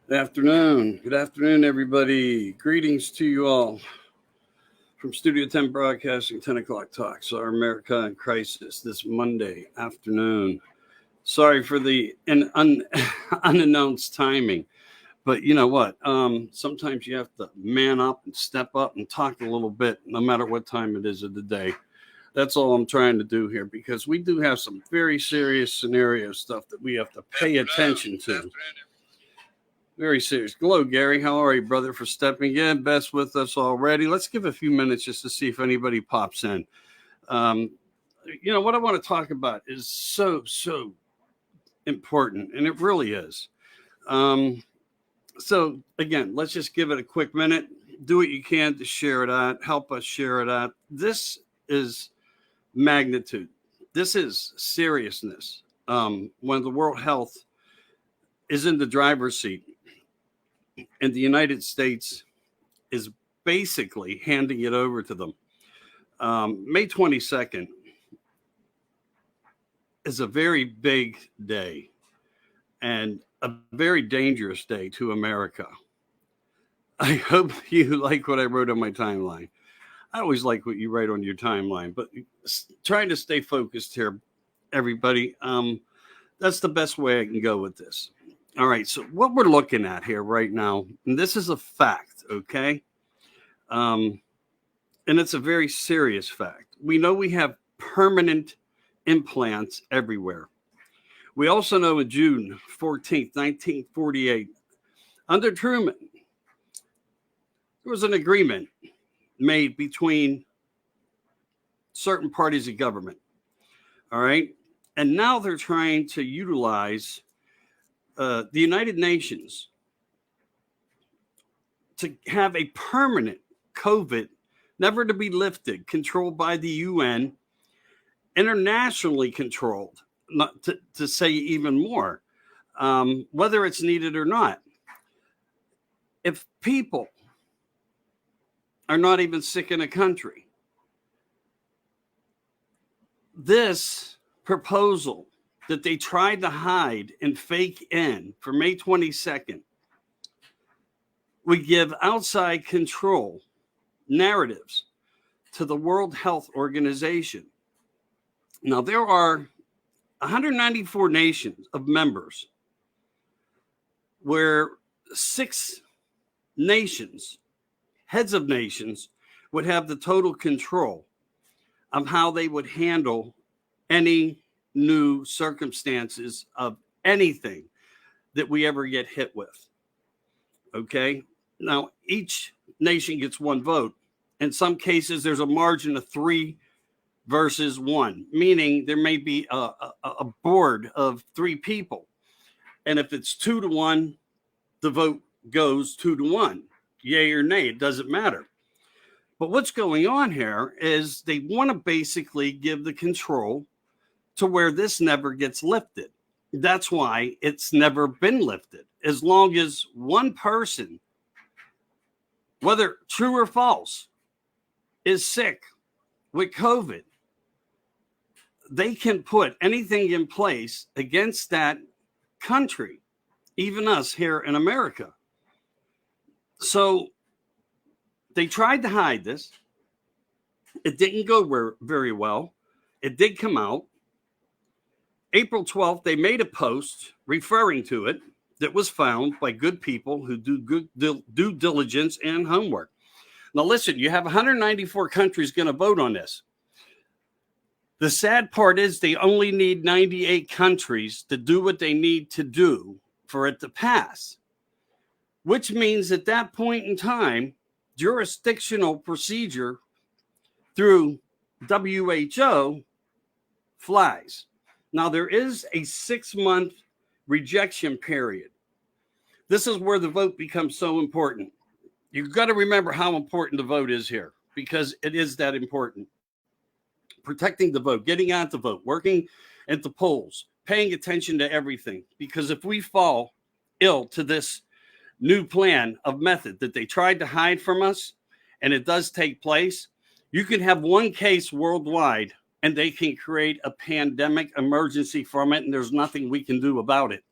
Good afternoon, everybody. Greetings to you all from Studio 10 Broadcasting, 10 o'clock talks, our America in crisis this Monday afternoon. Sorry for the unannounced timing, but you know what? Sometimes you have to man up and step up and talk a little bit, no matter what time it is of the day. That's all I'm trying to do here because we do have some very serious scenario stuff that we have to pay attention to. Very serious. Hello, Gary. How are you, brother, for stepping in? Best with us already. Let's give a few minutes just to see if anybody pops in. What I want to talk about is so important, and it really is. So, again, let's just give it a quick minute. Do what you can to share it out. Help us share it out. This is magnitude. This is seriousness. When the World Health is in the driver's seat, and the United States is basically handing it over to them. May 22nd is a very big day and a very dangerous day to America. I hope you like what I wrote on my timeline. I always like what you write on your timeline, but trying to stay focused here, everybody. That's the best way I can go with this. All right, so what we're looking at here right now, and this is a fact, okay? And it's a very serious fact. We know we have permanent implants everywhere. We also know in June 14th, 1948, under Truman, there was an agreement made between certain parties of government, all right? And now they're trying to utilize the United Nations to have a permanent COVID, never to be lifted, controlled by the UN, internationally controlled, not to say even more, whether it's needed or not. If people are not even sick in a country, this proposal that they tried to hide and fake in for May 22nd would give outside control narratives to the World Health Organization. Now, there are 194 nations of members where 6 nations, heads of nations, would have the total control of how they would handle any new circumstances of anything that we ever get hit with. Okay. Now, each nation gets one vote. In some cases, there's a margin of 3 versus 1, meaning there may be a board of 3 people. And if it's 2-1, the vote goes 2-1, yay or nay, it doesn't matter. But what's going on here is they want to basically give the control to where this never gets lifted. That's why it's never been lifted. As long as one person, whether true or false, is sick with COVID, they can put anything in place against that country, even us here in America. So they tried to hide this. It didn't go very well. It did come out. April 12th, they made a post referring to it that was found by good people who do good due diligence and homework. Now, listen, you have 194 countries going to vote on this. The sad part is they only need 98 countries to do what they need to do for it to pass, which means at that point in time, jurisdictional procedure through WHO flies. Now, there is a 6-month rejection period. This is where the vote becomes so important. You've got to remember how important the vote is here, because it is that important. Protecting the vote, getting out the vote, working at the polls, paying attention to everything. Because if we fall ill to this new plan of method that they tried to hide from us, and it does take place, you can have one case worldwide and they can create a pandemic emergency from it, and there's nothing we can do about it.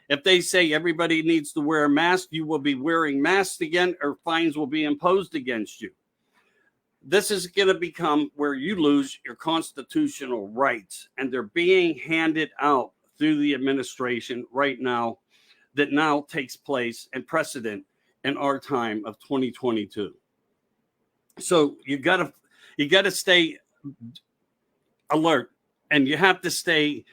If they say everybody needs to wear a mask, you will be wearing masks again, or fines will be imposed against you. This is going to become where you lose your constitutional rights, and they're being handed out through the administration right now, that now takes place and precedent in our time of 2022. So you got to stay alert, and you have to stay.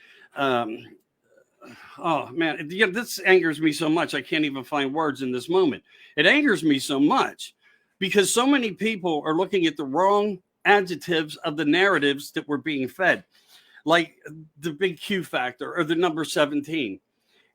Oh man, this angers me so much. I can't even find words in this moment. It angers me so much because so many people are looking at the wrong adjectives of the narratives that we're being fed, like the big Q factor or the number 17.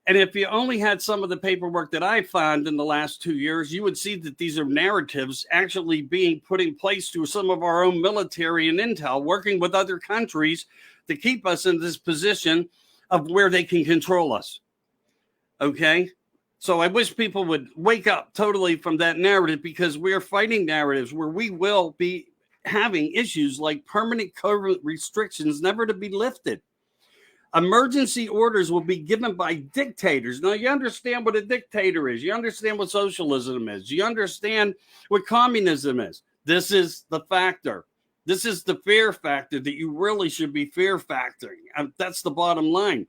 And if you only had some of the paperwork that I found in the last 2 years, you would see that these are narratives actually being put in place through some of our own military and intel, working with other countries to keep us in this position of where they can control us. Okay? So I wish people would wake up totally from that narrative, because we're fighting narratives where we will be having issues like permanent COVID restrictions never to be lifted. Emergency orders will be given by dictators. Now, you understand what a dictator is. You understand what socialism is. You understand what communism is. This is the factor. This is the fear factor that you really should be fear factoring. That's the bottom line.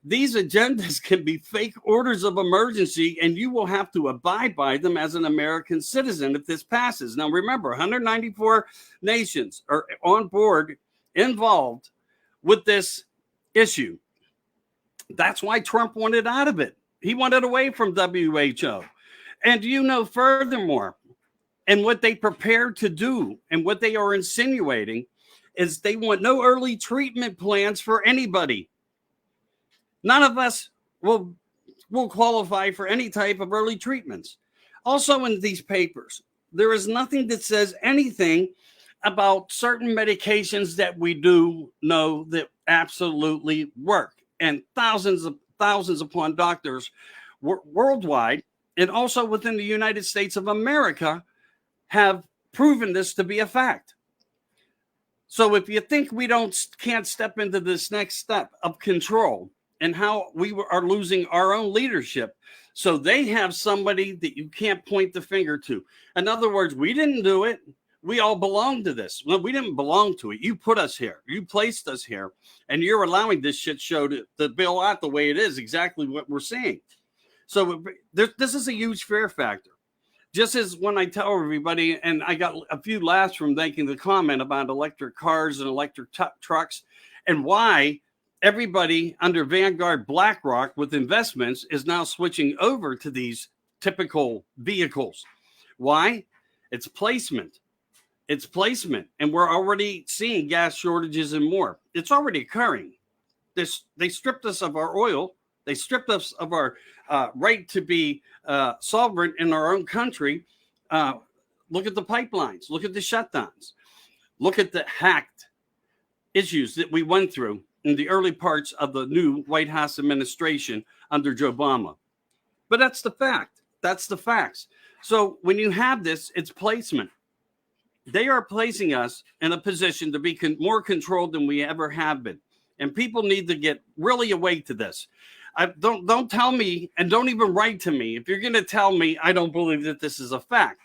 These agendas can be fake orders of emergency, and you will have to abide by them as an American citizen if this passes. Now, remember, 194 nations are on board, involved with this issue. That's why Trump wanted out of it. He wanted away from WHO. And furthermore, and what they prepared to do and what they are insinuating is they want no early treatment plans for anybody. None of us will qualify for any type of early treatments. Also, in these papers, there is nothing that says anything about certain medications that we do know that absolutely work, and thousands upon doctors worldwide and also within the United States of America have proven this to be a fact. So if you think we can't step into this next step of control and how we are losing our own leadership, so they have somebody that you can't point the finger to. In other words, we didn't do it. We all belong to this. Well, we didn't belong to it. You put us here. You placed us here. And you're allowing this shit show to bill out the way it is, exactly what we're seeing. So this is a huge fear factor. Just as when I tell everybody, and I got a few laughs from making the comment about electric cars and electric trucks, and why everybody under Vanguard BlackRock with investments is now switching over to these typical vehicles. Why? It's placement. It's placement. And we're already seeing gas shortages and more. It's already occurring. They stripped us of our oil. They stripped us of our right to be sovereign in our own country. Look at the pipelines. Look at the shutdowns. Look at the hacked issues that we went through in the early parts of the new White House administration under Joe Obama. But that's the fact. That's the facts. So when you have this, it's placement. They are placing us in a position to be more controlled than we ever have been. And people need to get really awake to this. Don't tell me, and don't even write to me if you're going to tell me I don't believe that this is a fact.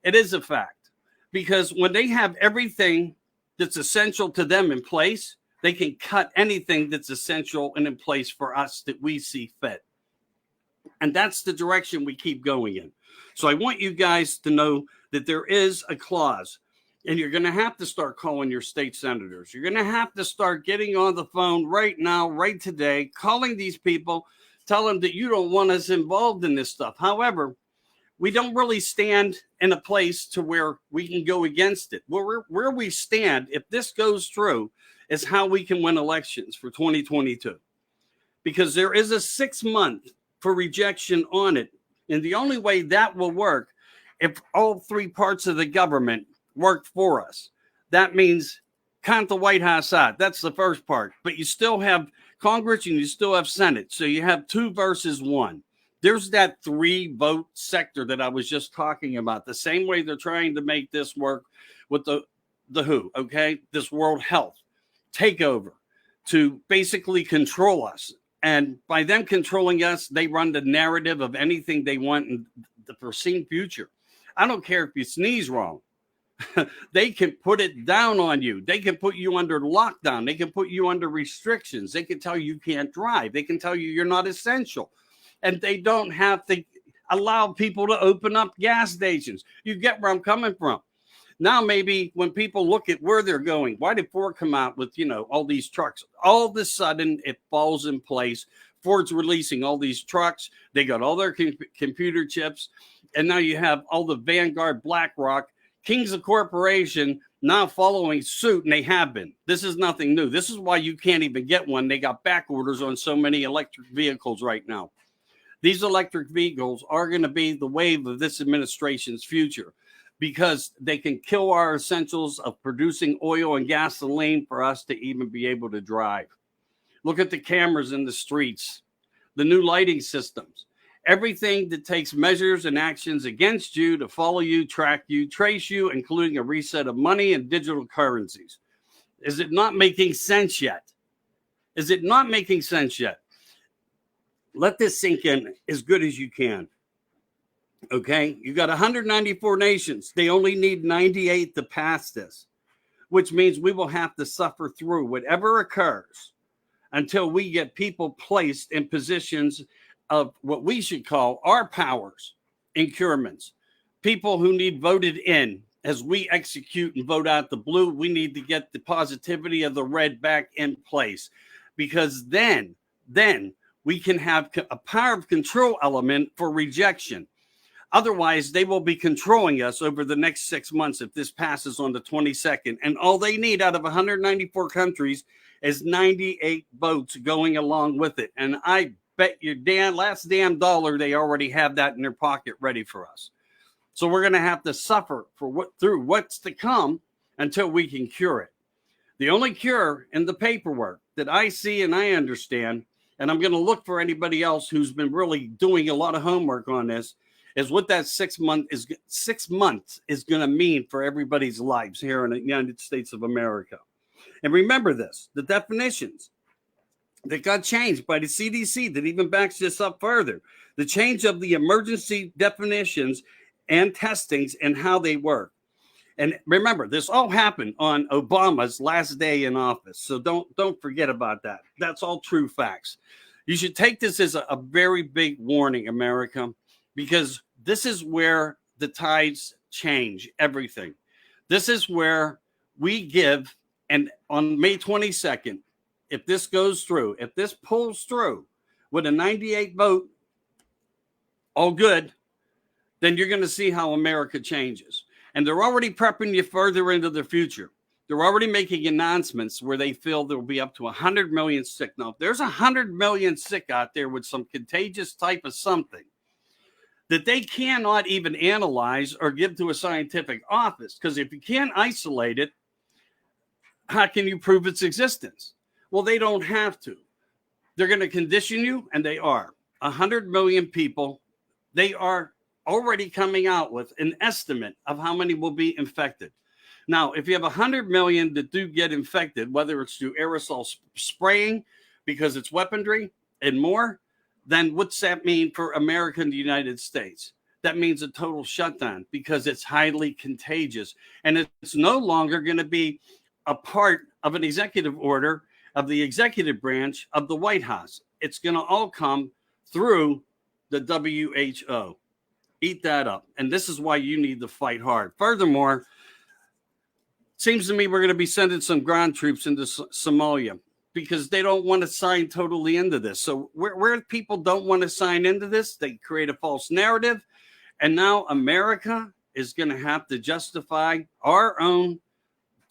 It is a fact, because when they have everything that's essential to them in place, they can cut anything that's essential and in place for us that we see fit. And that's the direction we keep going in. So I want you guys to know that there is a clause, and you're going to have to start calling your state senators. You're going to have to start getting on the phone right now, right today, calling these people, tell them that you don't want us involved in this stuff. However, we don't really stand in a place to where we can go against it. Where we stand, if this goes through, is how we can win elections for 2022. Because there is a 6-month for rejection on it. And the only way that will work if all three parts of the government work for us. That means count the White House out. That's the first part. But you still have Congress and you still have Senate. So you have 2 versus 1. There's that 3-vote sector that I was just talking about. The same way they're trying to make this work with the WHO, okay? This World Health takeover to basically control us And by them controlling us, they run the narrative of anything they want in the foreseen future. I don't care if you sneeze wrong. They can put it down on you. They can put you under lockdown. They can put you under restrictions. They can tell you can't drive. They can tell you you're not essential. And they don't have to allow people to open up gas stations. You get where I'm coming from. Now, maybe when people look at where they're going, why did Ford come out with, all these trucks? All of a sudden, it falls in place. Ford's releasing all these trucks. They got all their computer chips. And now you have all the Vanguard, BlackRock, Kings of Corporation now following suit, and they have been. This is nothing new. This is why you can't even get one. They got back orders on so many electric vehicles right now. These electric vehicles are going to be the wave of this administration's future, because they can kill our essentials of producing oil and gasoline for us to even be able to drive. Look at the cameras in the streets, the new lighting systems, everything that takes measures and actions against you to follow you, track you, trace you, including a reset of money and digital currencies. Is it not making sense yet? Is it not making sense yet? Let this sink in as good as you can. Okay, you got 194 nations. They only need 98 to pass this, which means we will have to suffer through whatever occurs until we get people placed in positions of what we should call our powers, incurements. People who need voted in. As we execute and vote out the blue, we need to get the positivity of the red back in place, because then we can have a power of control element for rejection. Otherwise, they will be controlling us over the next 6 months if this passes on the 22nd. And all they need out of 194 countries is 98 votes going along with it. And I bet your last damn dollar they already have that in their pocket ready for us. So we're going to have to suffer through what's to come until we can cure it. The only cure in the paperwork that I see and I understand, and I'm going to look for anybody else who's been really doing a lot of homework on this, is what that 6 months is going to mean for everybody's lives here in the United States of America. And remember this, the definitions that got changed by the CDC that even backs this up further. The change of the emergency definitions and testings and how they work. And remember, this all happened on Obama's last day in office. So don't forget about that. That's all true facts. You should take this as a very big warning, America, because this is where the tides change everything. This is where we give, and on May 22nd, if this goes through, if this pulls through with a 98 vote, all good, then you're going to see how America changes. And they're already prepping you further into the future. They're already making announcements where they feel there will be up to 100 million sick. Now, if there's 100 million sick out there with some contagious type of something that they cannot even analyze or give to a scientific office, because if you can't isolate it, how can you prove its existence? Well, they don't have to. They're going to condition you, and they are. 100 million people, they are already coming out with an estimate of how many will be infected. Now, if you have 100 million that do get infected, whether it's through aerosol spraying because it's weaponry and more, then what's that mean for America and the United States? That means a total shutdown because it's highly contagious. And it's no longer going to be a part of an executive order of the executive branch of the White House. It's going to all come through the WHO. Eat that up. And this is why you need to fight hard. Furthermore, it seems to me we're going to be sending some ground troops into Somalia because they don't want to sign totally into this. So where people don't want to sign into this, they create a false narrative. And now America is going to have to justify our own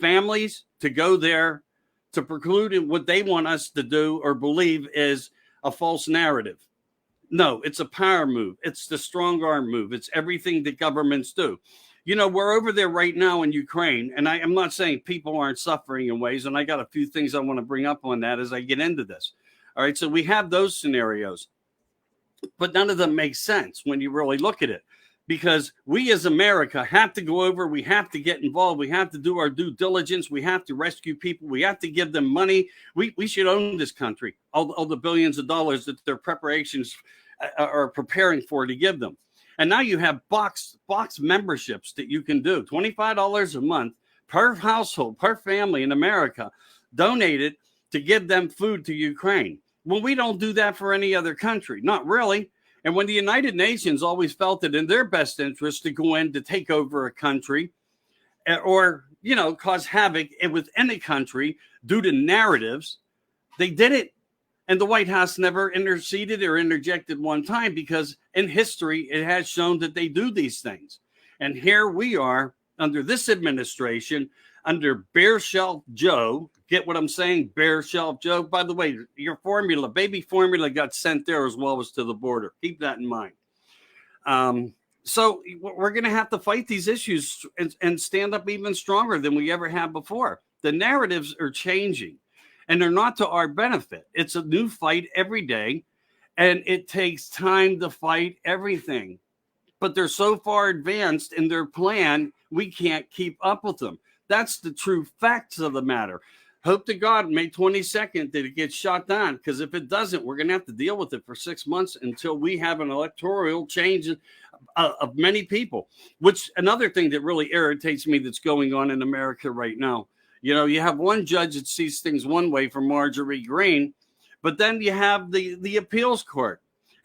families to go there to preclude what they want us to do or believe is a false narrative. No, it's a power move. It's the strong arm move. It's everything that governments do. You know, we're over there right now in Ukraine, and I'm not saying people aren't suffering in ways, and I got a few things I want to bring up on that as I get into this. All right, so we have those scenarios, but none of them make sense when you really look at it. because we as America have to go over, we have to get involved, we have to do our due diligence, we have to rescue people, we have to give them money. We should own this country, all the billions of dollars that their preparations are preparing for to give them. And now you have box memberships that you can do, $25 a month per household, per family in America, donated to give them food to Ukraine. Well, we don't do that for any other country, not really. And when the United Nations always felt it in their best interest to go in to take over a country or, cause havoc within a country due to narratives, they did it. And the White House never interceded or interjected one time, because in history, it has shown that they do these things. And here we are under this administration, under Bare Shelf Joe. Get what I'm saying? Bare Shelf Joe. By the way, your formula, baby formula, got sent there as well as to the border. Keep that in mind. So we're going to have to fight these issues and stand up even stronger than we ever have before. The narratives are changing, and they're not to our benefit. It's a new fight every day, and it takes time to fight everything. But they're so far advanced in their plan, we can't keep up with them. That's the true facts of the matter. Hope to God, May 22nd, that it gets shot down, because if it doesn't, we're going to have to deal with it for 6 months until we have an electoral change of many people, which another thing that really irritates me that's going on in America right now. You have one judge that sees things one way for Marjorie Greene, but then you have the appeals court,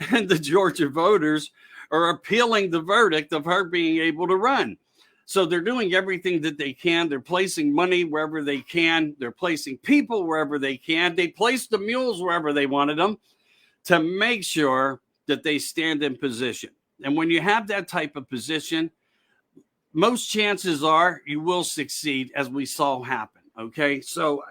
and the Georgia voters are appealing the verdict of her being able to run. So they're doing everything that they can. They're placing money wherever they can. They're placing people wherever they can. They place the mules wherever they wanted them to make sure that they stand in position. And when you have that type of position, most chances are you will succeed, as we saw happen. Okay. So,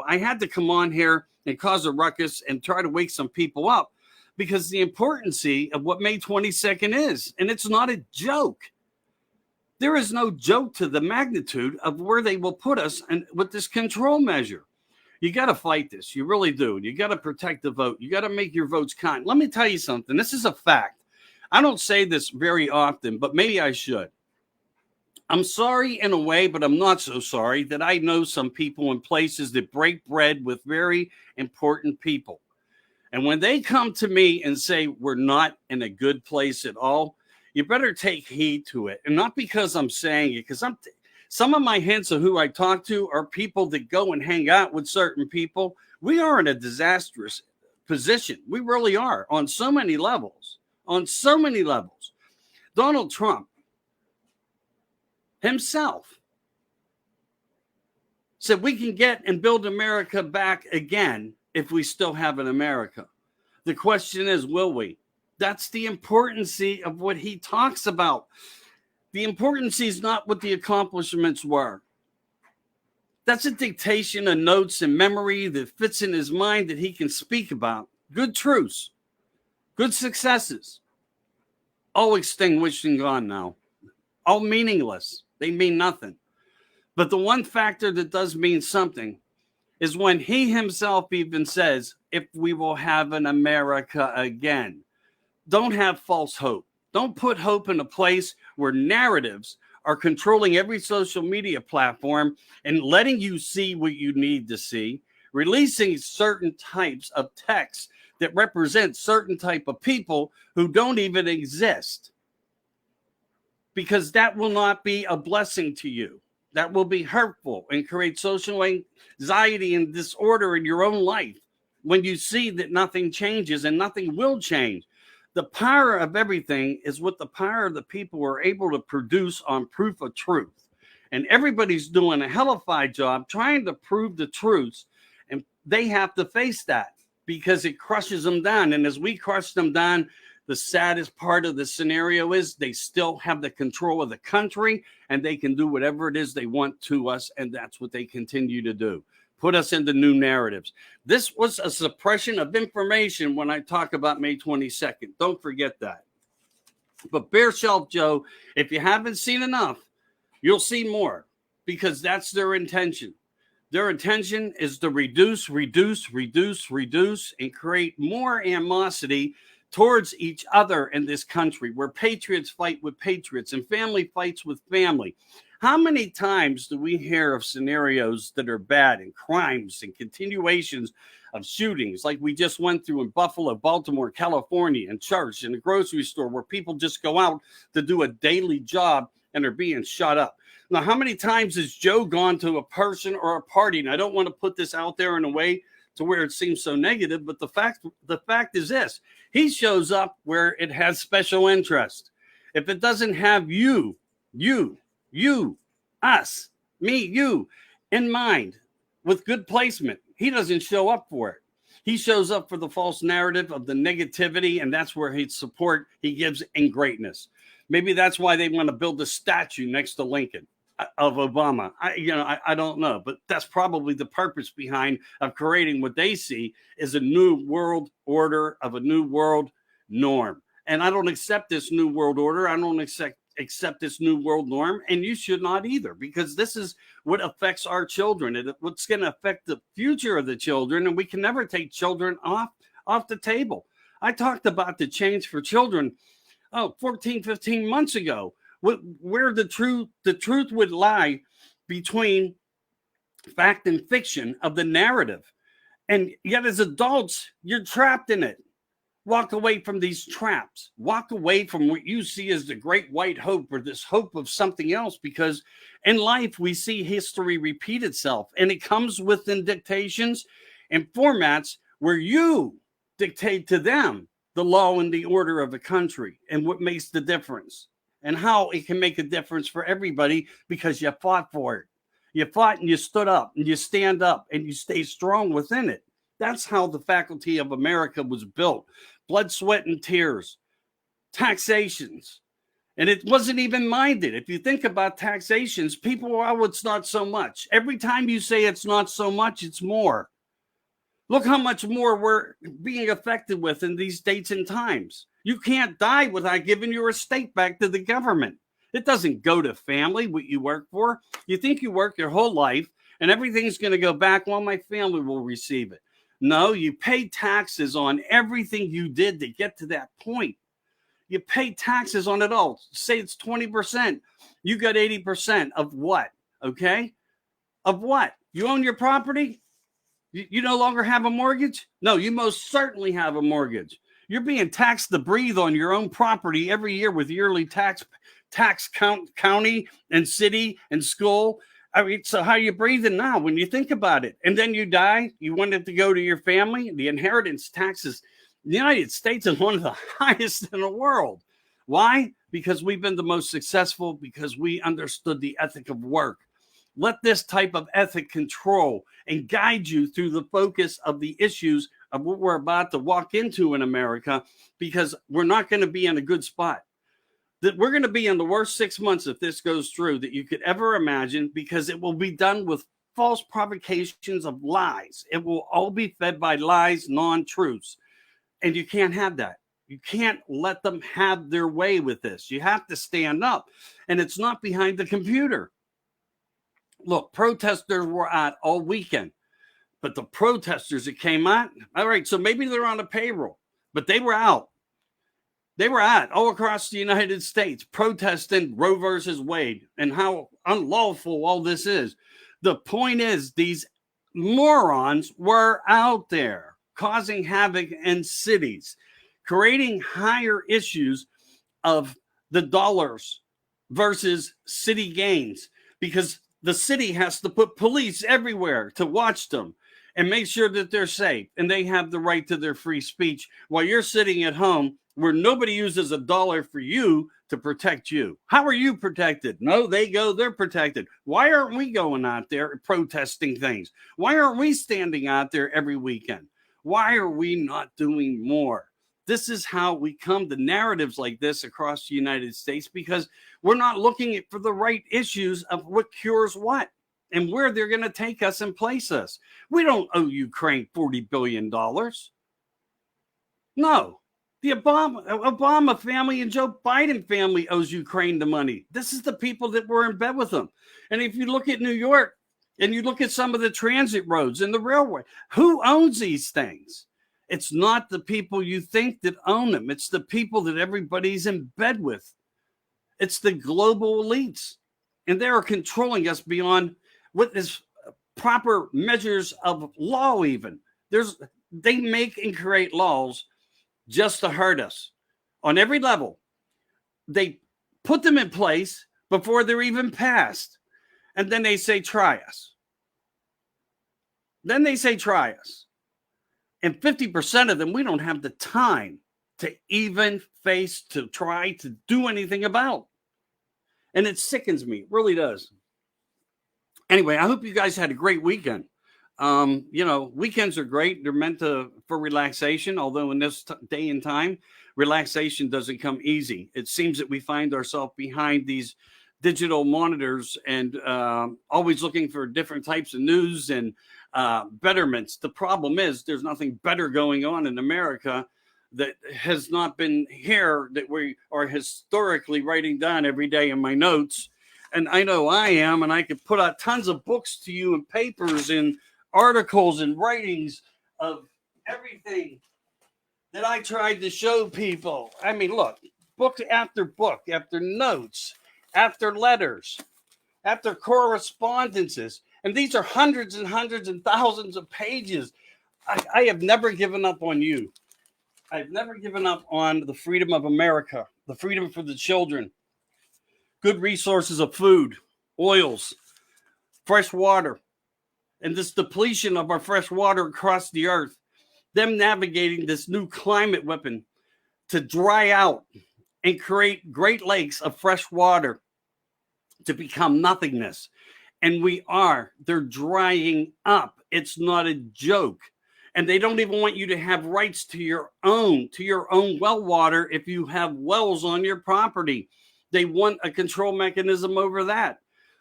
I had to come on here and cause a ruckus and try to wake some people up, because the importance of what May 22nd is, and it's not a joke. There is no joke to the magnitude of where they will put us and with this control measure. You got to fight this. You really do. You got to protect the vote. You got to make your votes count. Let me tell you something. This is a fact. I don't say this very often, but maybe I should. I'm sorry in a way, but I'm not so sorry that I know some people in places that break bread with very important people. And when they come to me and say we're not in a good place at all, you better take heed to it. And not because I'm saying it, because some of my hints of who I talk to are people that go and hang out with certain people. We are in a disastrous position. We really are, on so many levels. On so many levels. Donald Trump himself said we can get and build America back again if we still have an America. The question is, will we? That's the importance of what he talks about. The importance is not what the accomplishments were. That's a dictation of notes and memory that fits in his mind that he can speak about. Good truths, good successes, all extinguished and gone now, all meaningless. They mean nothing. But the one factor that does mean something is when he himself even says, if we will have an America again. Don't have false hope. Don't put hope in a place where narratives are controlling every social media platform and letting you see what you need to see, releasing certain types of texts that represent certain type of people who don't even exist. Because that will not be a blessing to you. That will be hurtful and create social anxiety and disorder in your own life when you see that nothing changes and nothing will change. The power of everything is what the power of the people are able to produce on proof of truth. And everybody's doing a hellified job trying to prove the truths. And they have to face that because it crushes them down. And as we crush them down, the saddest part of the scenario is they still have the control of the country and they can do whatever it is they want to us. And that's what they continue to do. Put us into new narratives. This was a suppression of information when I talk about May 22nd. Don't forget that. But Bare Shelf Joe, if you haven't seen enough, you'll see more because that's their intention. Their intention is to reduce, and create more animosity towards each other in this country, where patriots fight with patriots and family fights with family. How many times do we hear of scenarios that are bad and crimes and continuations of shootings like we just went through in Buffalo, Baltimore, California, in church, in a grocery store, where people just go out to do a daily job and are being shot up? Now, how many times has Joe gone to a person or a party? And I don't want to put this out there in a way to where it seems so negative, but the fact is this: he shows up where it has special interest. If it doesn't have you, us, me, you in mind with good placement, he doesn't show up for it. He shows up for the false narrative of the negativity, and that's where his support he gives in greatness. Maybe that's why they want to build a statue next to Lincoln of Obama. I don't know, but that's probably the purpose behind of creating what they see is a new world order of a new world norm. And I don't accept this new world order. I don't accept this new world norm, and you should not either, because this is what affects our children and what's going to affect the future of the children, and we can never take children off the table. I talked about the change for children 14, 15 months ago, where the truth would lie between fact and fiction of the narrative. And yet as adults, you're trapped in it. Walk away from these traps. Walk away from what you see as the great white hope or this hope of something else, because in life we see history repeat itself, and it comes within dictations and formats where you dictate to them the law and the order of the country and what makes the difference and how it can make a difference for everybody, because you fought for it. You fought and you stood up and you stand up and you stay strong within it. That's how the faculty of America was built. Blood, sweat, and tears. Taxations. And it wasn't even minded. If you think about taxations, people are, oh, it's not so much. Every time you say it's not so much, it's more. Look how much more we're being affected with in these dates and times. You can't die without giving your estate back to the government. It doesn't go to family, what you work for. You think you work your whole life and everything's going to go back. Well, my family will receive it. No, you pay taxes on everything you did to get to that point. You pay taxes on it all. Say it's 20%. You got 80% of what? Okay? Of what? You own your property? You no longer have a mortgage? No, you most certainly have a mortgage. You're being taxed to breathe on your own property every year with yearly tax county and city and school. I mean, so how are you breathing now when you think about it? And then you die. You want it to go to your family. The inheritance taxes in the United States is one of the highest in the world. Why? Because we've been the most successful, because we understood the ethic of work. Let this type of ethic control and guide you through the focus of the issues of what we're about to walk into in America, because we're not going to be in a good spot. That we're going to be in the worst 6 months if this goes through that you could ever imagine, because it will be done with false provocations of lies. It will all be fed by lies, non-truths. And you can't have that. You can't let them have their way with this. You have to stand up. And it's not behind the computer. Look, protesters were out all weekend. But the protesters that came out, all right, so maybe they're on a payroll, but they were out. They were out all across the United States protesting Roe versus Wade and how unlawful all this is. The point is, these morons were out there causing havoc in cities, creating higher issues of the dollars versus city gains, because the city has to put police everywhere to watch them and make sure that they're safe and they have the right to their free speech, while you're sitting at home where nobody uses a dollar for you to protect you. How are you protected? No, they're protected. Why aren't we going out there protesting things? Why aren't we standing out there every weekend? Why are we not doing more? This is how we come to narratives like this across the United States, because we're not looking for the right issues of what cures what and where they're going to take us and place us. We don't owe Ukraine $40 billion. No, the Obama family and Joe Biden family owes Ukraine the money. This is the people that were in bed with them. And if you look at New York and you look at some of the transit roads and the railway, who owns these things? It's not the people you think that own them. It's the people that everybody's in bed with. It's the global elites. And they are controlling us beyond what is proper measures of law even. They make and create laws just to hurt us on every level. They put them in place before they're even passed. And then they say, try us. Then they say, try us. And 50% of them, we don't have the time to even face, to try to do anything about. And it sickens me. It really does. Anyway, I hope you guys had a great weekend. Weekends are great. They're meant for relaxation, although in this day and time, relaxation doesn't come easy. It seems that we find ourselves behind these digital monitors and always looking for different types of news and betterments. The problem is there's nothing better going on in America that has not been here, that we are historically writing down every day in my notes. And I know I am, and I could put out tons of books to you and papers and articles and writings of everything that I tried to show people. I mean, look, book after book, after notes, after letters, after correspondences. And these are hundreds and hundreds and thousands of pages. I have never given up on you. I've never given up on the freedom of America, the freedom for the children, good resources of food, oils, fresh water, and this depletion of our fresh water across the earth, them navigating this new climate weapon to dry out and create great lakes of fresh water to become nothingness. And they're drying up. It's not a joke. And they don't even want you to have rights to your own well water if you have wells on your property. They want a control mechanism over that.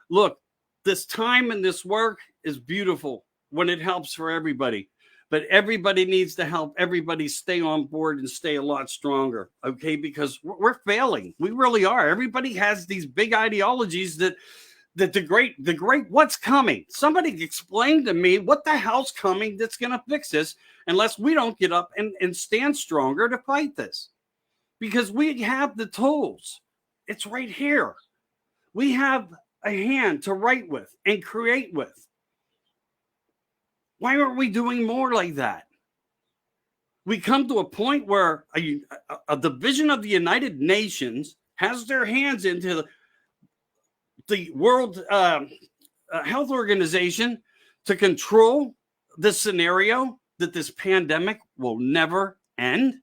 Look, this time and this work is beautiful when it helps for everybody. But everybody needs to help everybody stay on board and stay a lot stronger, okay? Because we're failing. We really are. Everybody has these big ideologies that the great, what's coming? Somebody explain to me what the hell's coming that's going to fix this unless we don't get up and stand stronger to fight this. Because we have the tools. It's right here. We have a hand to write with and create with. Why aren't we doing more like that? We come to a point where a division of the United Nations has their hands into the World Health Organization to control the scenario that this pandemic will never end.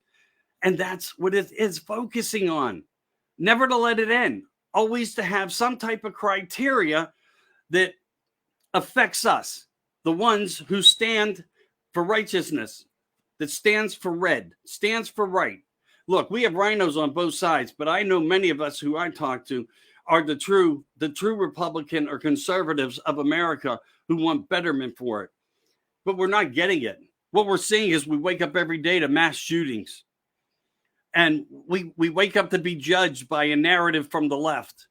And that's what it is focusing on. Never to let it end. Always to have some type of criteria that affects us. The ones who stand for righteousness, that stands for red, stands for right. Look, we have rhinos on both sides, but I know many of us who I talk to are the true Republican or conservatives of America who want betterment for it. But we're not getting it. What we're seeing is we wake up every day to mass shootings. And we wake up to be judged by a narrative from the left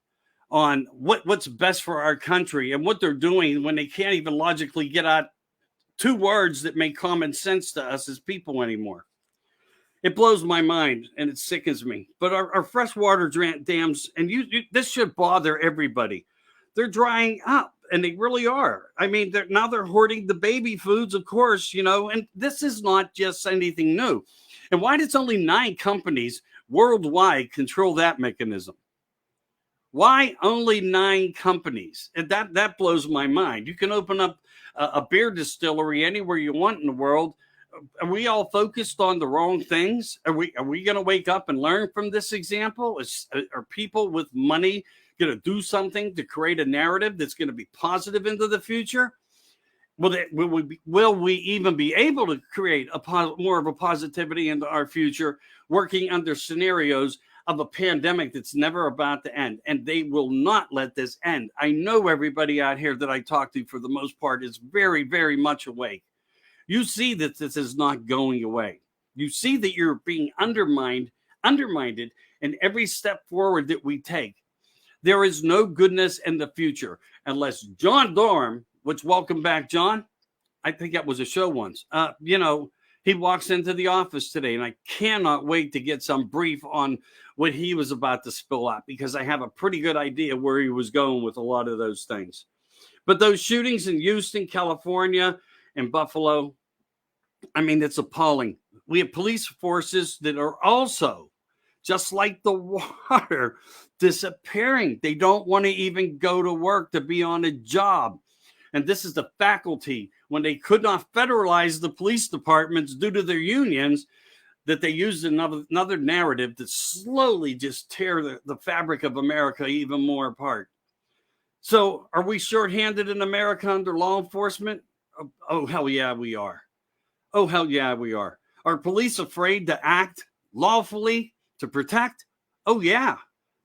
on what's best for our country and what they're doing when they can't even logically get out two words that make common sense to us as people anymore. It blows my mind and it sickens me. But our freshwater dams, and this should bother everybody. They're drying up, and they really are. I mean, they're hoarding the baby foods, of course, and this is not just anything new. And why does only 9 companies worldwide control that mechanism? Why only 9 companies? And that blows my mind. You can open up a beer distillery anywhere you want in the world. Are we all focused on the wrong things? Are we going to wake up and learn from this example? Are people with money going to do something to create a narrative that's going to be positive into the future? Will we even be able to create more of a positivity into our future, working under scenarios of a pandemic that's never about to end? And they will not let this end. I know everybody out here that I talk to, for the most part, is very, very much awake. You see that this is not going away. You see that you're being undermined in every step forward that we take. There is no goodness in the future unless John Dorm, which welcome back, John. I think that was a show once. He walks into the office today, and I cannot wait to get some brief on what he was about to spill out, because I have a pretty good idea where he was going with a lot of those things. But those shootings in Houston, California, and Buffalo, I mean, it's appalling. We have police forces that are also, just like the water, disappearing. They don't want to even go to work to be on a job. And this is the faculty, when they could not federalize the police departments due to their unions, that they used another narrative to slowly just tear the fabric of America even more apart. So are we shorthanded in America under law enforcement? Oh, hell yeah, we are. Oh, hell yeah, we are. Are police afraid to act lawfully to protect? Oh, yeah,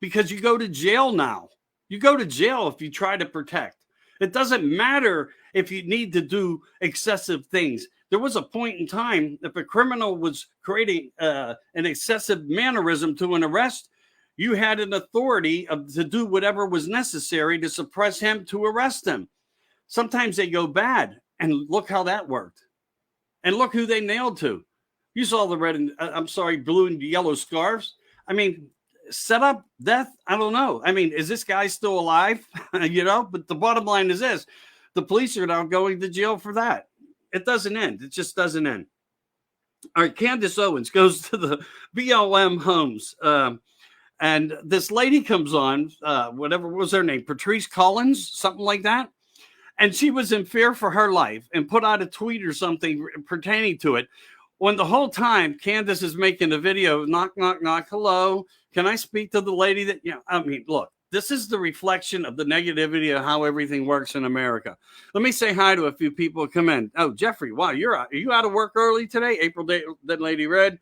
because you go to jail now. You go to jail if you try to protect. It doesn't matter if you need to do excessive things. There was a point in time, if a criminal was creating an excessive mannerism to an arrest, you had an authority to do whatever was necessary to suppress him, to arrest him. Sometimes they go bad, and look how that worked. And look who they nailed to. You saw the blue and yellow scarves. I mean, set up death. I don't know. I mean, is this guy still alive? But the bottom line is this: the police are now going to jail for that. It doesn't end. It just doesn't end. All right, Candace Owens goes to the BLM homes. And this lady comes on, whatever was her name, Patrice Collins, something like that. And she was in fear for her life and put out a tweet or something pertaining to it. When the whole time Candace is making a video, knock, knock, knock, hello, can I speak to the lady that, look, this is the reflection of the negativity of how everything works in America. Let me say hi to a few people who come in. Oh, Jeffrey, wow, are you out of work early today? April Dead Lady Red.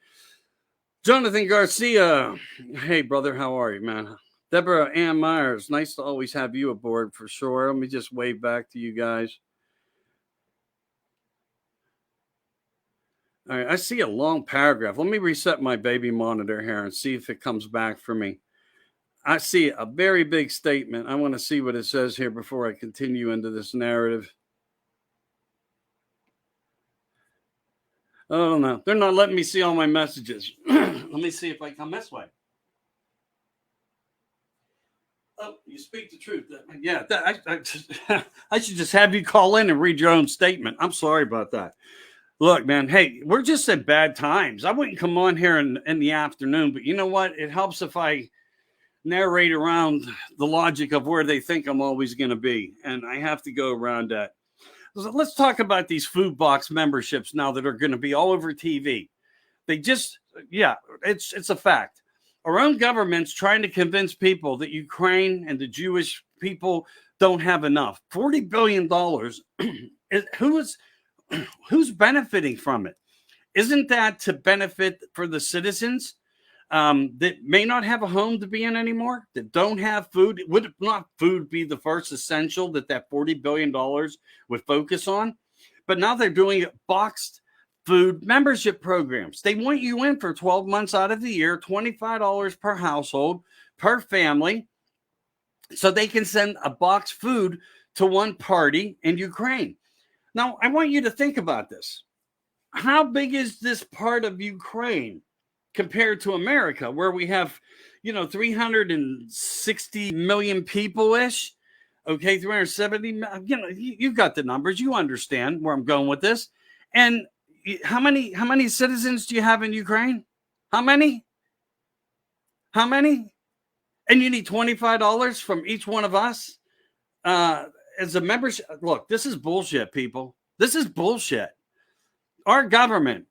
Jonathan Garcia. Hey, brother, how are you, man? Deborah Ann Myers. Nice to always have you aboard for sure. Let me just wave back to you guys. All right, I see a long paragraph. Let me reset my baby monitor here and see if it comes back for me. I see a very big statement. I want to see what it says here before I continue into this narrative. Oh, no. They're not letting me see all my messages. Let me see if I come this way. Oh, you speak the truth. Yeah, I should just have you call in and read your own statement. I'm sorry about that. Look, man, hey, we're just at bad times. I wouldn't come on here in the afternoon, but you know what? It helps if I narrate around the logic of where they think I'm always going to be. And I have to go around that. So let's talk about these food box memberships now that are going to be all over TV. It's a fact. Our own government's trying to convince people that Ukraine and the Jewish people don't have enough. $40 billion. Who's benefiting from it? Isn't that to benefit for the citizens that may not have a home to be in anymore, that don't have food? Would not food be the first essential that $40 billion would focus on? But now they're doing boxed food membership programs. They want you in for 12 months out of the year, $25 per household, per family, so they can send a box food to one party in Ukraine. Now, I want you to think about this. How big is this part of Ukraine compared to America, where we have, 360 million people-ish? Okay, 370, you've got the numbers. You understand where I'm going with this. And how many citizens do you have in Ukraine? How many? And you need $25 from each one of us as a membership. Look, this is bullshit, people. This is bullshit. Our government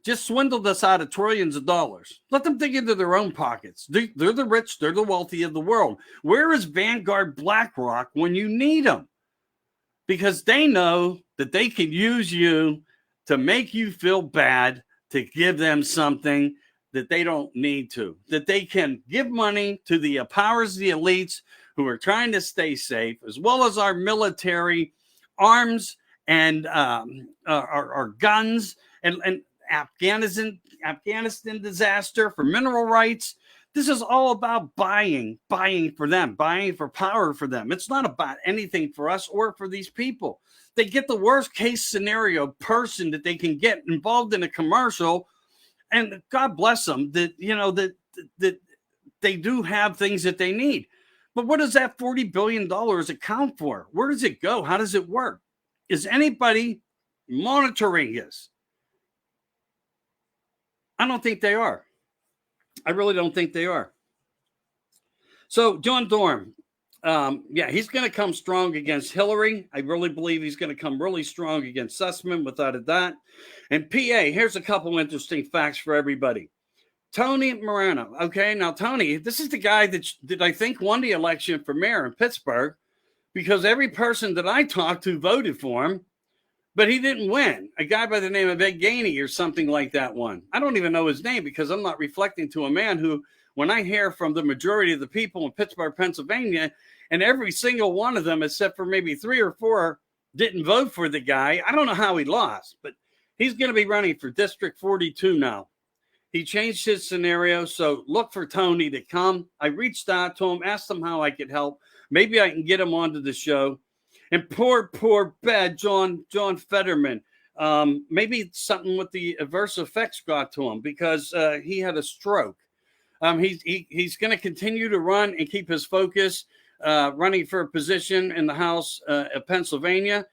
just swindled us out of trillions of dollars. Let them dig into their own pockets. They're the rich. They're the wealthy of the world. Where is Vanguard BlackRock when you need them? Because they know that they can use you to make you feel bad, to give them something that they don't need to, that they can give money to the powers, the elites who are trying to stay safe, as well as our military arms and our guns and Afghanistan disaster for mineral rights. This is all about buying for them, buying for power for them. It's not about anything for us or for these people. They get the worst case scenario person that they can get involved in a commercial, and God bless them that, that they do have things that they need. But what does that $40 billion account for? Where does it go? How does it work? Is anybody monitoring this? I don't think they are. I really don't think they are. So John Durham, he's going to come strong against Hillary. I really believe he's going to come really strong against Sussman, without a doubt. And PA, here's a couple interesting facts for everybody. Tony Morano. Okay, now Tony, this is the guy that I think won the election for mayor in Pittsburgh, because every person that I talked to voted for him, but he didn't win. A guy by the name of Ed Gainey or something like that won. I don't even know his name, because I'm not reflecting to a man who, when I hear from the majority of the people in Pittsburgh, Pennsylvania, and every single one of them, except for maybe 3 or 4, didn't vote for the guy. I don't know how he lost, but he's going to be running for District 42 now. He changed his scenario, so look for Tony to come. I reached out to him, asked him how I could help. Maybe I can get him onto the show. And poor bad John Fetterman. Maybe something with the adverse effects got to him, because he had a stroke. He's going to continue to run and keep his focus, running for a position in the House of Pennsylvania.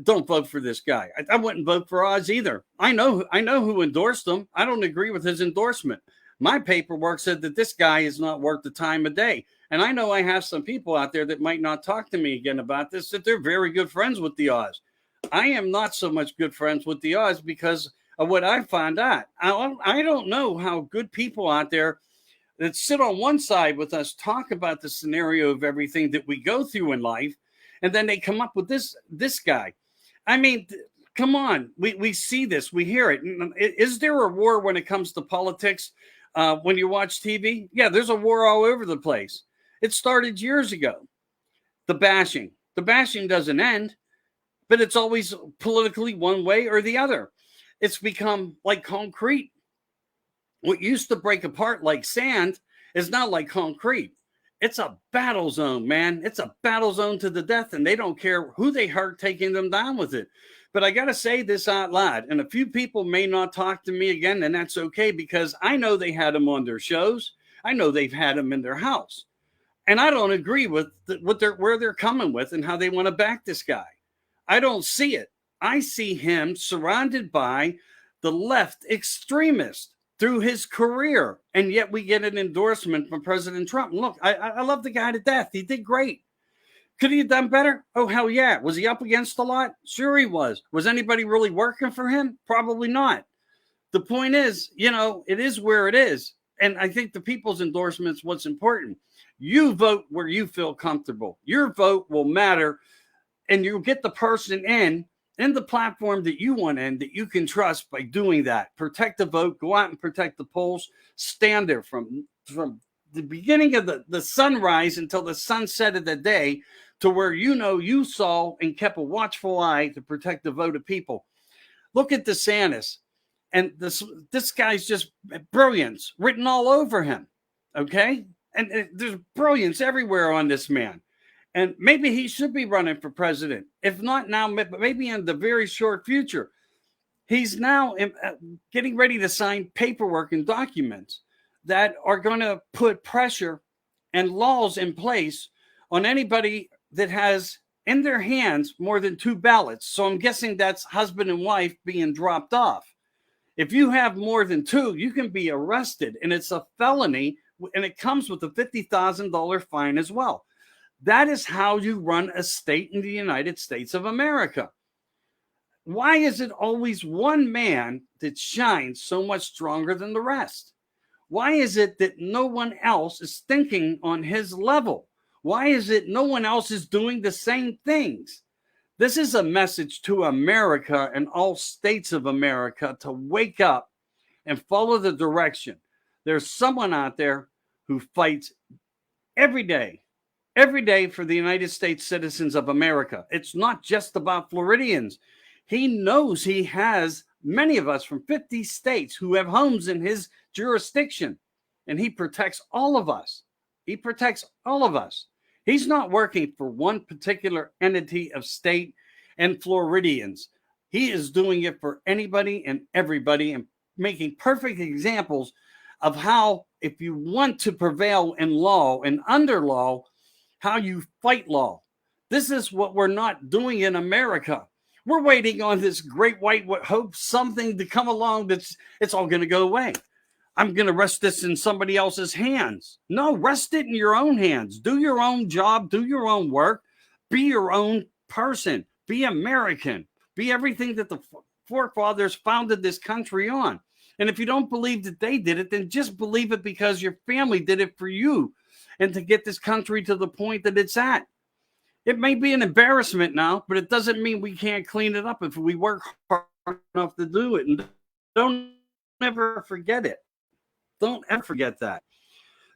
Don't vote for this guy. I wouldn't vote for Oz either. I know who endorsed him. I don't agree with his endorsement. My paperwork said that this guy is not worth the time of day. And I know I have some people out there that might not talk to me again about this, that they're very good friends with the Oz. I am not so much good friends with the Oz because of what I found out. I don't know how good people out there that sit on one side with us talk about the scenario of everything that we go through in life, and then they come up with this guy. I mean, come on. We see this. We hear it. Is there a war when it comes to politics when you watch TV? Yeah, there's a war all over the place. It started years ago. The bashing. The bashing doesn't end, but it's always politically one way or the other. It's become like concrete. What used to break apart like sand is now like concrete. It's a battle zone, man. It's a battle zone to the death, and they don't care who they hurt taking them down with it. But I got to say this out loud, and a few people may not talk to me again, and that's okay, because I know they had them on their shows. I know they've had them in their house. And I don't agree with where they're coming with and how they want to back this guy. I don't see it. I see him surrounded by the left extremists through his career, and yet we get an endorsement from President Trump. Look, I love the guy to death. He did great. Could he have done better? Oh, hell yeah. Was he up against a lot? Sure he was. Was anybody really working for him? Probably not. The point is, it is where it is. And I think the people's endorsement is what's important. You vote where you feel comfortable. Your vote will matter, and you'll get the person in the platform that you want in, that you can trust by doing that. Protect the vote. Go out and protect the polls. Stand there from the beginning of the sunrise until the sunset of the day, to where you saw and kept a watchful eye to protect the vote of people. Look at DeSantis. And this guy's just brilliance written all over him. Okay? And there's brilliance everywhere on this man. And maybe he should be running for president. If not now, maybe in the very short future. He's now getting ready to sign paperwork and documents that are going to put pressure and laws in place on anybody that has in their hands more than 2 ballots. So I'm guessing that's husband and wife being dropped off. If you have more than 2, you can be arrested, and it's a felony, and it comes with a $50,000 fine as well. That is how you run a state in the United States of America. Why is it always one man that shines so much stronger than the rest? Why is it that no one else is thinking on his level? Why is it no one else is doing the same things? This is a message to America and all states of America to wake up and follow the direction. There's someone out there who fights every day for the United States citizens of America. It's not just about Floridians. He knows he has many of us from 50 states who have homes in his jurisdiction. and he protects all of us. He protects all of us. He's not working for one particular entity of state and Floridians. He is doing it for anybody and everybody and making perfect examples of how, if you want to prevail in law and under law, how you fight law. This is what we're not doing in America. We're waiting on this great white hope, something to come along that's it's all going to go away. I'm going to rest this in somebody else's hands. No, rest it in your own hands. Do your own job. Do your own work. Be your own person. Be American. Be everything that the forefathers founded this country on. And if you don't believe that they did it, then just believe it because your family did it for you and to get this country to the point that it's at. It may be an embarrassment now, but it doesn't mean we can't clean it up if we work hard enough to do it. And don't ever forget it. Don't ever forget that.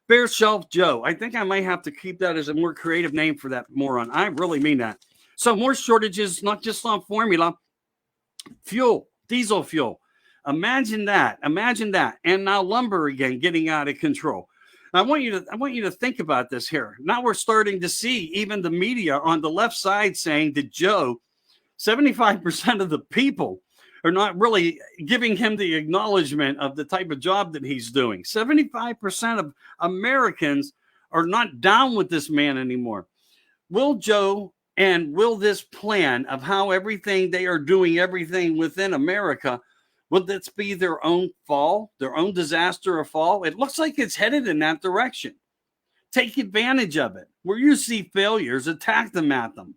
Bare Shelf Joe. I think I might have to keep that as a more creative name for that moron. I really mean that. So more shortages, not just on formula, fuel, diesel fuel. Imagine that. Imagine that. And now lumber again getting out of control. I want you to think about this here. Now we're starting to see even the media on the left side saying that Joe, 75% of the people are not really giving him the acknowledgement of the type of job that he's doing. 75% of Americans are not down with this man anymore. Will Joe and will this plan of how everything they are doing, everything within America, will this be their own fall, their own disaster or fall? It looks like it's headed in that direction. Take advantage of it. Where you see failures, attack them at them.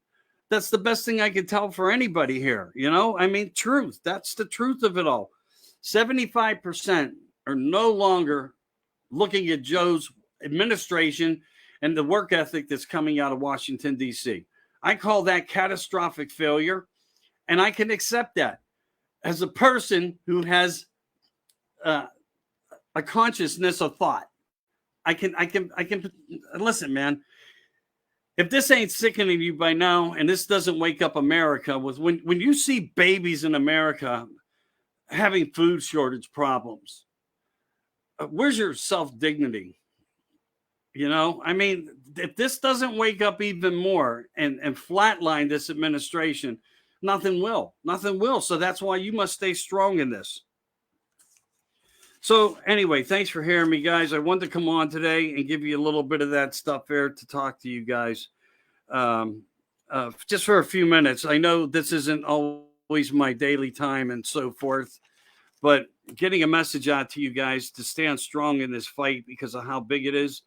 That's the best thing I could tell for anybody here. You know, I mean, truth. That's the truth of it all. 75% are no longer looking at Joe's administration and the work ethic that's coming out of Washington, D.C. I call that catastrophic failure, and I can accept that. As a person who has a consciousness of thought, I can listen, man. If this ain't sickening you by now, and this doesn't wake up America, with when you see babies in America having food shortage problems, where's your self-dignity? You know, I mean, if this doesn't wake up even more and flatline this administration, nothing will. Nothing will. So that's why you must stay strong in this. So anyway, thanks for hearing me, guys. I wanted to come on today and give you a little bit of that stuff there to talk to you guys just for a few minutes. I know this isn't always my daily time and so forth, but getting a message out to you guys to stand strong in this fight because of how big it is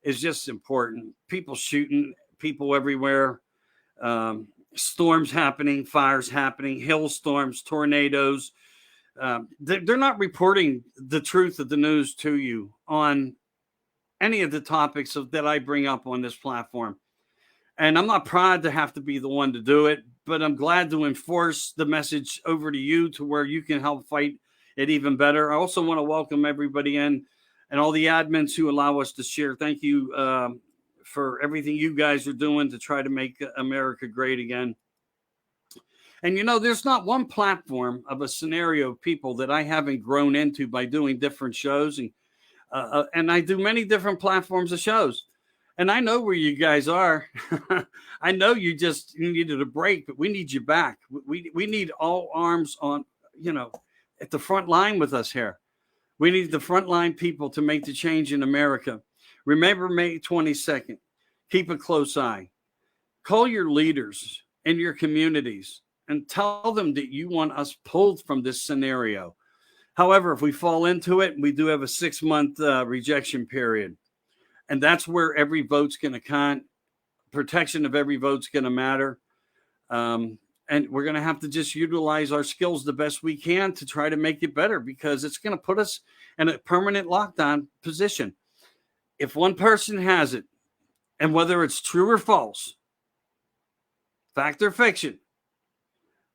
just important. People shooting, people everywhere. Storms happening, fires happening, hailstorms, tornadoes. They're not reporting the truth of the news to you on any of the topics that I bring up on this platform. And I'm not proud to have to be the one to do it, but I'm glad to enforce the message over to you to where you can help fight it even better. I also want to welcome everybody in and all the admins who allow us to share. Thank you for everything you guys are doing to try to make America great again. And, you know, there's not one platform of a scenario of people that I haven't grown into by doing different shows. And I do many different platforms of shows. And I know where you guys are. I know you needed a break, but we need you back. We need all arms on, you know, at the front line with us here. We need the frontline people to make the change in America. Remember May 22nd. Keep a close eye. Call your leaders in your communities and tell them that you want us pulled from this scenario. However, if we fall into it, we do have a 6-month rejection period. And that's where every vote's going to count. Protection of every vote's going to matter. And we're going to have to just utilize our skills the best we can to try to make it better, because it's going to put us in a permanent lockdown position. If one person has it, and whether it's true or false, fact or fiction,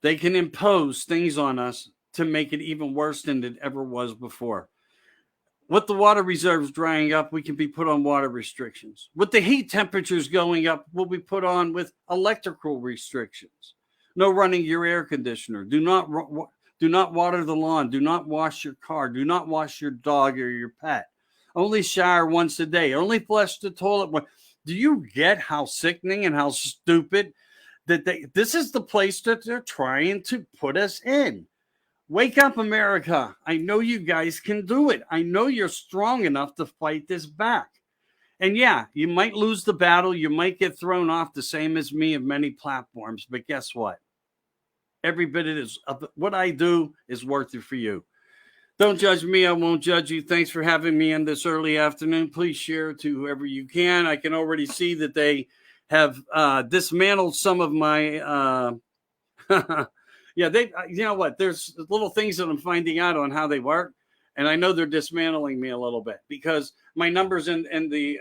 they can impose things on us to make it even worse than it ever was before. With the water reserves drying up, we can be put on water restrictions. With the heat temperatures going up, we'll be put on with electrical restrictions. No running your air conditioner. Do not water the lawn. Do not wash your car. Do not wash your dog or your pet. only shower once a day, only flush the toilet. Do you get how sickening and how stupid that this is the place that they're trying to put us in? Wake up, America. I know you guys can do it. I know you're strong enough to fight this back. And yeah, you might lose the battle. You might get thrown off the same as me of many platforms. But guess what? Every bit of what I do is worth it for you. Don't judge me. I won't judge you. Thanks for having me in this early afternoon. Please share to whoever you can. I can already see that they have dismantled some of my yeah, they, you know what? There's little things that I'm finding out on how they work, and I know they're dismantling me a little bit because my numbers in the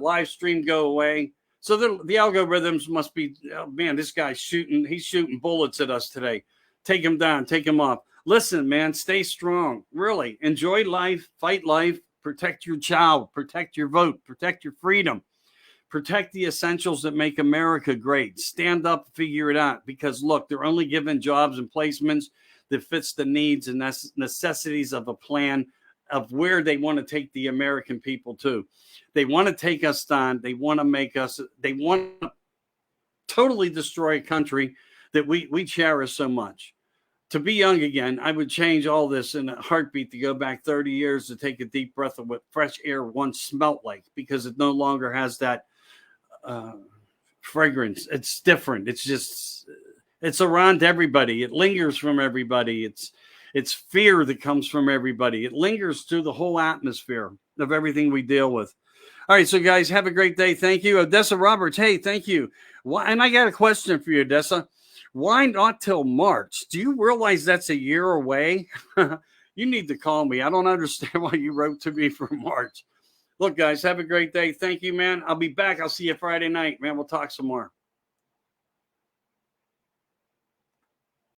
live stream go away. So the algorithms must be, oh man, this guy's he's shooting bullets at us today. Take him down, take him off. Listen, man, stay strong. Really, enjoy life, fight life, protect your child, protect your vote, protect your freedom. Protect the essentials that make America great. Stand up, figure it out. Because look, they're only given jobs and placements that fits the needs and necessities of a plan of where they want to take the American people to. They want to take us down. They want to totally destroy a country that we cherish so much. To be young again, I would change all this in a heartbeat to go back 30 years to take a deep breath of what fresh air once smelt like, because it no longer has that fragrance. It's different. It's around everybody. It lingers from everybody. It's fear that comes from everybody. It lingers through the whole atmosphere of everything we deal with. All right, so guys, have a great day. Thank you. Odessa Roberts, hey, thank you. And I got a question for you, Odessa. Why not till March? Do you realize that's a year away? You need to call me. I don't understand why you wrote to me for March. Look, guys, have a great day. Thank you, man. I'll be back. I'll see you Friday night, man. We'll talk some more.